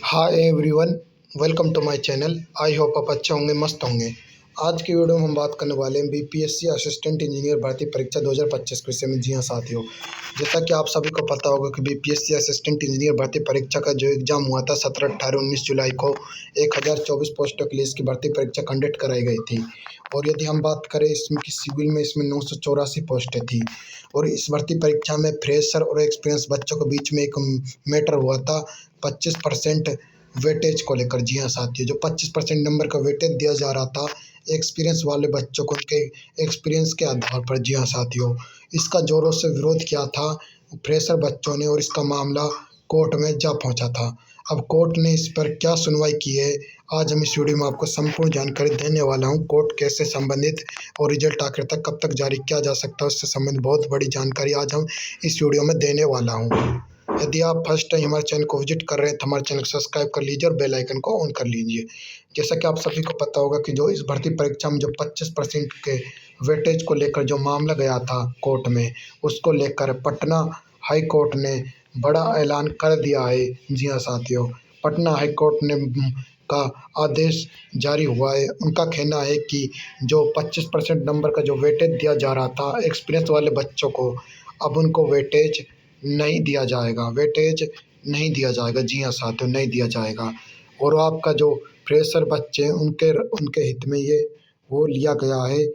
Hi everyone, welcome to my channel. I hope आप अच्छे होंगे, मस्त होंगे। आज की वीडियो में हम बात करने वाले हैं बीपीएससी असिस्टेंट इंजीनियर भर्ती परीक्षा 2025 के विषय में। जी हाँ साथियों, जैसा कि आप सभी को पता होगा कि बीपीएससी असिस्टेंट इंजीनियर भर्ती परीक्षा का जो एग्ज़ाम हुआ था 17, 18, 19 जुलाई को 1024 पोस्टों के लिए इसकी भर्ती परीक्षा कंडक्ट कराई गई थी। और यदि हम बात करें इसमें कि सिविल में इसमें 984 पोस्टें थी। और इस भर्ती परीक्षा में फ्रेशर और एक्सपीरियंस बच्चों के बीच में एक मैटर हुआ था 25% वेटेज को लेकर। जी हाँ साथियों, जो 25% नंबर का वेटेज दिया जा रहा था एक्सपीरियंस वाले बच्चों को उनके एक्सपीरियंस के आधार पर। जी हाँ साथियों, इसका जोरों से विरोध किया था फ्रेशर बच्चों ने और इसका मामला कोर्ट में जा पहुंचा था। अब कोर्ट ने इस पर क्या सुनवाई की है, आज हम इस वीडियो में आपको संपूर्ण जानकारी देने वाला हूं। कोर्ट केस से संबंधित और रिजल्ट आखिर तक कब तक जारी किया जा सकता है उससे संबंधित बहुत बड़ी जानकारी आज हम इस वीडियो में देने वाला हूं। यदि आप फर्स्ट टाइम हमारे चैनल को विजिट कर रहे हैं तो हमारे चैनल को सब्सक्राइब कर लीजिए और बेल आइकन को ऑन कर लीजिए। जैसा कि आप सभी को पता होगा कि जो इस भर्ती परीक्षा में जो 25% के वेटेज को लेकर जो मामला गया था कोर्ट में, उसको लेकर पटना हाई कोर्ट ने बड़ा ऐलान कर दिया है। जी हाँ साथियों, पटना हाई कोर्ट ने का आदेश जारी हुआ है। उनका कहना है कि जो 25% नंबर का जो वेटेज दिया जा रहा था एक्सपीरियंस वाले बच्चों को, अब उनको वेटेज नहीं दिया जाएगा। वेटेज नहीं दिया जाएगा। जी हाँ साथियों, नहीं दिया जाएगा। और आपका जो फ्रेशर बच्चे हैं उनके उनके हित में ये वो लिया गया है।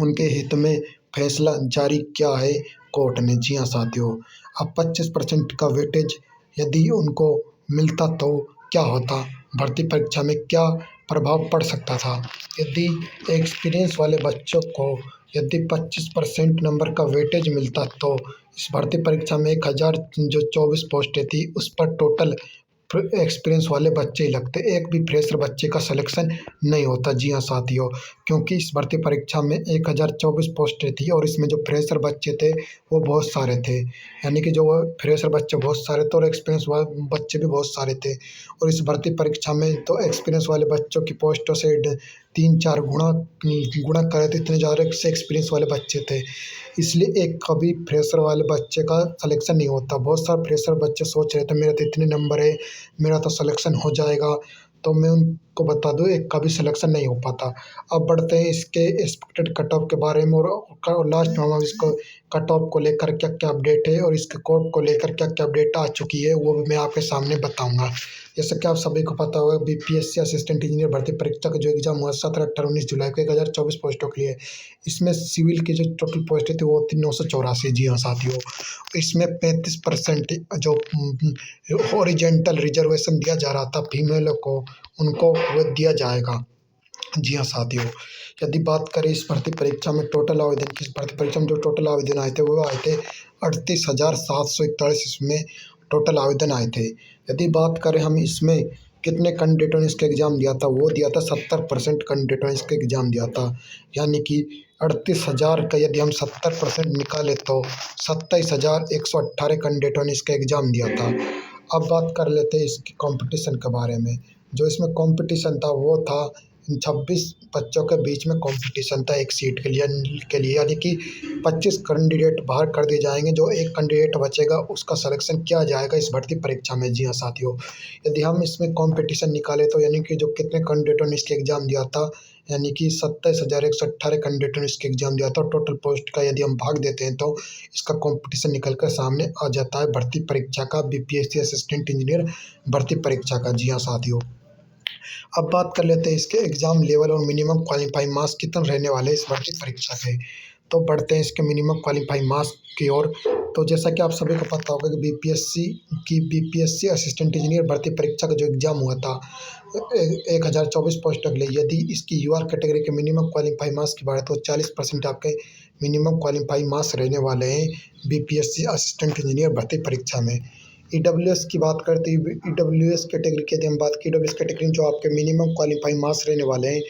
उनके हित में फैसला जारी किया है कोर्ट ने। जी हाँ साथियों, अब 25% का वेटेज यदि उनको मिलता तो क्या होता, भर्ती परीक्षा में क्या प्रभाव पड़ सकता था। यदि एक्सपीरियंस वाले बच्चों को यदि 25% नंबर का वेटेज मिलता तो इस भर्ती परीक्षा में 1024 पोस्टें थी, उस पर टोटल एक्सपीरियंस वाले बच्चे ही लगते, एक भी फ्रेशर बच्चे का सिलेक्शन नहीं होता। जी हाँ साथियों, क्योंकि इस भर्ती परीक्षा में 1024 पोस्टें थी और इसमें जो फ्रेशर बच्चे थे वो बहुत सारे थे। यानी कि जो फ्रेशर बच्चे बहुत सारे थे और एक्सपीरियंस वाले बच्चे भी बहुत सारे थे। और इस भर्ती परीक्षा में तो एक्सपीरियंस वाले बच्चों की पोस्टों से 3-4 गुणा गुणा करे तो इतने ज़्यादा से एक्सपीरियंस वाले बच्चे थे। इसलिए एक कभी फ्रेशर वाले बच्चे का सिलेक्शन नहीं होता। बहुत सारे फ्रेशर बच्चे सोच रहे थे मेरा तो इतने नंबर है, मेरा तो सिलेक्शन हो जाएगा। तो मैं उनको बता दूँ, एक का भी सिलेक्शन नहीं हो पाता। अब बढ़ते हैं इसके एक्सपेक्टेड कट ऑफ के बारे में और लास्ट में हम इसको कट ऑफ को लेकर क्या क्या अपडेट है और इसके कोर्ट को लेकर क्या क्या अपडेट आ चुकी है वो भी मैं आपके सामने बताऊंगा। जैसे कि आप सभी को पता होगा बीपीएससी असिस्टेंट इंजीनियर भर्ती परीक्षा का जो एग्जाम हुआ 17, 18, 19 जुलाई को 1024 पोस्टों के लिए। इसमें सिविल की जो टोटल पोस्टें थी वो थी 984। जी हाँ साथियों, इसमें 35% जो हॉरिजेंटल रिजर्वेशन दिया जा रहा था फीमेलों को, उनको वो दिया जाएगा। जी हाँ साथियों, यदि बात करें इस भर्ती परीक्षा में टोटल आवेदन की, इस भर्ती परीक्षा में जो टोटल आवेदन आए थे वो आए थे 38,741। इसमें टोटल आवेदन आए थे। यदि बात करें हम इसमें कितने कैंडिडेटों ने इसका एग्ज़ाम दिया था, वो दिया था 70% कैंडिडेटों ने इसका एग्ज़ाम दिया था। यानी कि 38,000 का यदि हम 70% निकालें तो 27,118 कैंडिडेटों ने इसका एग्ज़ाम दिया था। अब बात कर लेते हैं इसकी कंपटीशन के बारे में। जो इसमें कंपटीशन था वो था 26 बच्चों के बीच में कंपटीशन था एक सीट के लिए यानी कि 25 कैंडिडेट बाहर कर दिए जाएंगे। जो एक कैंडिडेट बचेगा उसका सिलेक्शन किया जाएगा इस भर्ती परीक्षा में। जी हाँ साथियों, यदि हम इसमें कंपटीशन निकालें तो यानी कि जो कितने कैंडिडेटों ने इसके एग्ज़ाम दिया था, यानी कि 27,118 कैंडिडेटों ने इसके एग्ज़ाम दिया था। टोटल पोस्ट का यदि हम भाग देते हैं तो इसका कंपटीशन निकल कर सामने आ जाता है भर्ती परीक्षा का, बीपीएससी असिस्टेंट इंजीनियर भर्ती परीक्षा का। जी हाँ साथियों, अब बात कर लेते हैं इसके एग्ज़ाम लेवल और मिनिमम क्वालिफाइंग मार्क्स कितने रहने वाले हैं इस भर्ती परीक्षा के। तो बढ़ते हैं इसके मिनिमम क्वालिफाइंग मार्क्स की ओर। तो जैसा कि आप सभी को पता होगा कि बीपीएससी असिस्टेंट इंजीनियर भर्ती परीक्षा का जो एग्ज़ाम हुआ था 1024 पोस्टों के लिए, यदि इसकी यूआर कैटेगरी के मिनिमम क्वालिफाइंग मार्क्स की बात है तो 40% आपके मिनिमम क्वालिफाइंग मार्क्स रहने वाले हैं बीपीएससी असिस्टेंट इंजीनियर भर्ती परीक्षा में। ईडब्ल्यूएस की बात करते हैं, ईडब्ल्यूएस कैटेगरी की यदि हम बात की, ईडब्ल्यूएस कैटेगरी में जो आपके मिनिमम क्वालिफाइंग मार्क्स रहने वाले हैं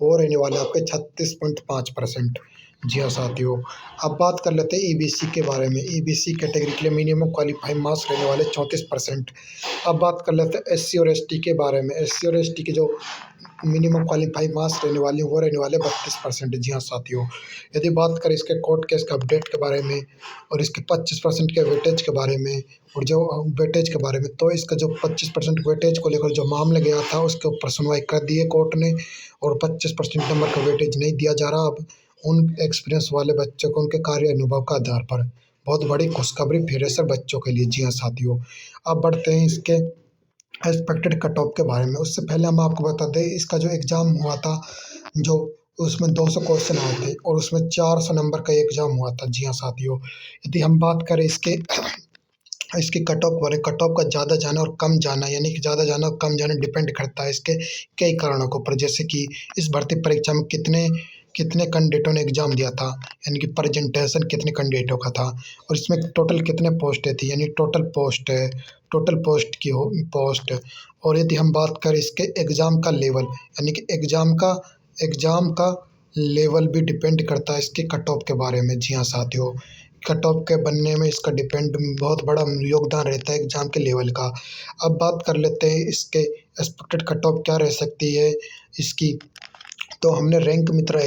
वो रहने वाले हैं आपके 36.5%। जी हाँ साथियों, अब बात कर लेते हैं ईबीसी के बारे में। ईबीसी कैटेगरी के लिए मिनिमम क्वालिफाइंग मार्क्स रहने वाले 34%। अब बात कर लेते हैं एससी और एसटी के बारे में। एससी और एसटी के जो मिनिमम क्वालिफाइंग मार्क्स रहने वाले वो रहने वाले 32%। जी हाँ साथियों, यदि बात करें इसके कोर्ट केस के अपडेट के बारे में और इसके 25% के वेटेज के बारे में और जो वेटेज के बारे में, तो इसका जो 25% वेटेज को लेकर जो मामला गया था उसके ऊपर सुनवाई कर दी है कोर्ट ने, और 25% नंबर का वेटेज नहीं दिया जा रहा अब उन एक्सपीरियंस वाले बच्चों को उनके कार्य अनुभव का आधार पर। बहुत बड़ी खुशखबरी फ्रेशर बच्चों के लिए। जी हाँ साथियों, अब बढ़ते हैं इसके एक्सपेक्टेड कट ऑफ के बारे में। उससे पहले हम आपको बता दें इसका जो एग्ज़ाम हुआ था, जो उसमें 200 क्वेश्चन आए थे और उसमें 400 नंबर का एग्ज़ाम हुआ था। जी हाँ साथियों, यदि हम बात करें इसके इसकी कट ऑफ बारे, कट ऑफ का ज़्यादा जाना और कम जाना, यानी कि ज़्यादा जाना और कम जाना डिपेंड करता है इसके कई कारणों के ऊपर, जैसे कि इस भर्ती परीक्षा में कितने कितने कैंडिडेटों ने एग्ज़ाम दिया था, यानी कि प्रेजेंटेशन कितने कैंडिडेटों का था, और इसमें टोटल कितने पोस्टें थी, यानी टोटल पोस्ट है, टोटल पोस्ट की हो पोस्ट। और यदि हम बात करें इसके एग्ज़ाम का लेवल, यानी कि एग्ज़ाम का लेवल भी डिपेंड करता है इसके कट ऑफ के बारे में। जी हाँ साथियों, कट ऑफ के बनने में इसका डिपेंड बहुत बड़ा योगदान रहता है एग्ज़ाम के लेवल का। अब बात कर लेते हैं इसके एक्सपेक्टेड कट ऑफ क्या रह सकती है इसकी। तो हमने रैंक मित्रा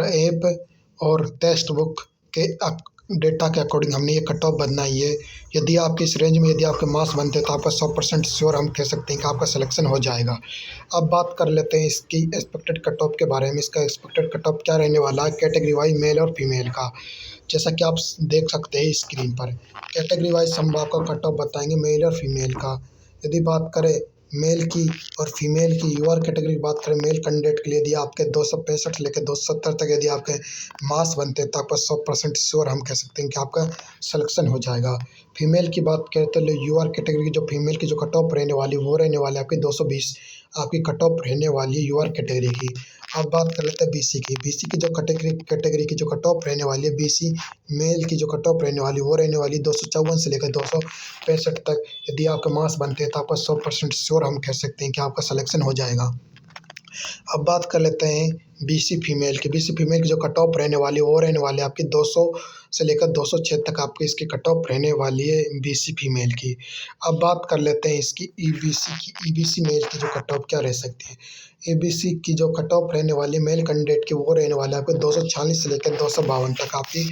ऐप और टेक्स्ट बुक के डेटा के अकॉर्डिंग हमने ये कट ऑफ बनाई है। यदि आपके इस रेंज में यदि आपके मार्क्स बनते हैं तो आपका 100% श्योर हम कह सकते हैं कि आपका सिलेक्शन हो जाएगा। अब बात कर लेते हैं इसकी एक्सपेक्टेड कट ऑफ के बारे में। इसका एक्सपेक्टेड कट ऑफ क्या रहने वाला है कैटेगरी वाइज मेल और फीमेल का। जैसा कि आप देख सकते हैं स्क्रीन पर, कैटेगरी वाइज हम आपको कट ऑफ बताएंगे मेल और फीमेल का। यदि बात करें मेल की और फीमेल की, यूआर कैटेगरी की बात करें मेल कैंडिडेट के लिए, यदि आपके 265 से लेकर 270 तक यदि आपके मार्क्स बनते हैं तो आपका 100% श्योर हम कह सकते हैं कि आपका सिलेक्शन हो जाएगा। फीमेल की बात करें तो यूआर कैटेगरी की जो फीमेल की जो कट ऑफ रहने वाली वो रहने वाली आपकी 220 आपकी कट ऑफ रहने वाली है यूआर कैटेगरी की। अब बात कर लेते हैं बीसी की। बीसी की जो कैटेगरी की जो कट ऑफ रहने वाली है, बीसी मेल की जो कट ऑफ रहने वाली वो रहने वाली 254 से लेकर 265 तक। यदि आपके मार्क्स बनते हैं तो आपका 100% श्योर हम कह सकते हैं कि आपका सिलेक्शन हो जाएगा। अब बात कर लेते हैं बीसी फीमेल की। बीसी फीमेल की जो कट ऑफ रहने वाली है वो रहने वाली है आपकी 200 से लेकर 206 तक आपकी इसकी कट ऑफ रहने वाली है बीसी फीमेल की। अब बात कर लेते हैं इसकी ईबीसी की। ईबीसी मेल की जो कट ऑफ क्या रह सकती है। ईबीसी की जो कट ऑफ रहने वाली है मेल कैंडिडेट की वो रहने वाली है आपको 246 से लेकर 252 तक आपकी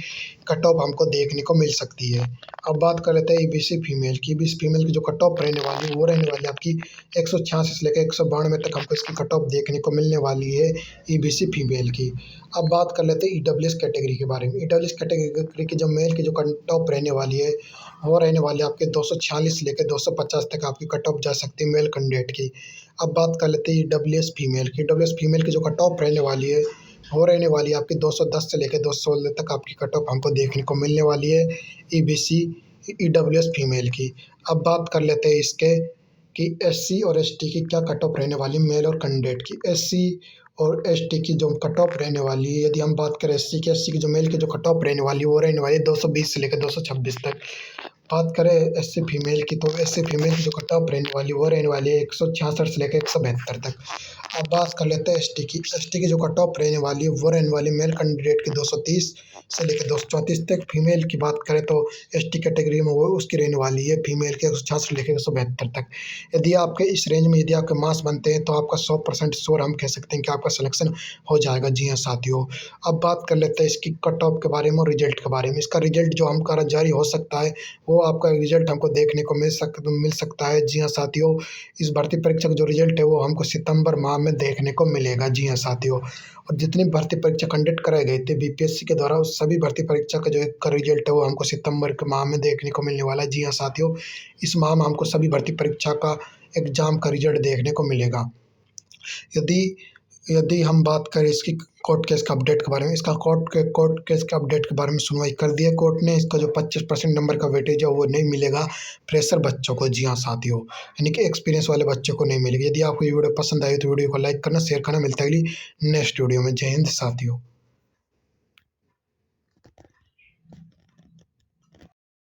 कट ऑफ हमको देखने को मिल सकती है। अब बात कर लेते हैं ईबीसी फीमेल की। ईबीसी फीमेल की जो कट ऑफ रहने वाली है वो रहने वाली है आपकी 186 से लेकर 192 तक हमको इसकी कट ऑफ देखने को मिलने वाली है ईबीसी फीमेल की। अब बात कर लेते हैं ईडब्ल्यूएस कैटेगरी के बारे में। ईडब्ल्यूएस कैटेगरी की जो मेल की जो कट ऑफ रहने वाली है वो रहने वाली है आपके 246 से लेकर 250 तक आपकी कट ऑफ जा सकती है मेल कैंडिडेट की। अब बात कर लेते हैं ईडब्ल्यूएस फीमेल की। ईडब्ल्यूएस फीमेल की जो कट ऑफ रहने वाली है वो रहने वाली है आपकी 210 से लेकर 216 तक आपकी कट ऑफ हमको देखने को मिलने वाली है ईबीसी ईडब्ल्यूएस फीमेल की। अब बात कर लेते हैं इसके कि एससी और एसटी की क्या कट ऑफ रहने वाली मेल और कैंडिडेट की। एससी और एसटी की जो कट ऑफ रहने वाली है, यदि हम बात करें एससी की जो मेल की जो कट ऑफ रहने वाली है वो रहने वाली है 220 से लेकर 226 तक। बात करें एससी फीमेल की तो एससी फीमेल की जो कट ऑफ रहने वाली है वो रहने वाली है 166 से लेकर 172 तक। अब बात कर लेते हैं एसटी की। एसटी की जो कट ऑफ रहने वाली है वो रहने वाली मेल कैंडिडेट की 230 से लेकर 234 तक। फीमेल की बात करें तो एसटी कैटेगरी में वो उसकी रहने वाली है फीमेल के 166 से लेकर 172 तक। यदि आपके इस रेंज में यदि आपके मार्क्स बनते हैं तो आपका 100% श्योर हम कह सकते हैं कि आपका सिलेक्शन हो जाएगा। जी हाँ साथियों, अब बात कर लेते हैं इसकी कट ऑफ के बारे में और रिजल्ट के बारे में। इसका रिजल्ट जो हमारा जारी हो सकता है वो आपका रिजल्ट हमको देखने को मिल सकता है। जी हाँ साथियों, इस भर्ती परीक्षा का जो रिजल्ट है वो हमको सितंबर माह में देखने को मिलेगा। जी हाँ साथियों, और जितनी भर्ती परीक्षा कंडक्ट कराए गए थे बीपीएससी के द्वारा उस सभी भर्ती परीक्षा का जो एक रिजल्ट है वो हमको सितंबर के माह में देखने को मिलने वाला है। जी हाँ साथियों, इस माह में हमको सभी भर्ती परीक्षा का एग्जाम का रिजल्ट देखने को मिलेगा। यदि यदि हम बात करें इसकी कोर्ट केस के अपडेट के बारे में, इसका कोर्ट केस के अपडेट के बारे में सुनवाई कर दिया कोर्ट ने। इसका जो 25% नंबर का वेटेज है वो नहीं मिलेगा फ्रेशर बच्चों को। जी हाँ साथियों, यानी कि एक्सपीरियंस वाले बच्चों को नहीं मिलेगी। यदि आपको ये वीडियो पसंद आई तो वीडियो को लाइक करना, शेयर करना। मिलता है अगली नेक्स्ट वीडियो में। जय हिंद साथियों।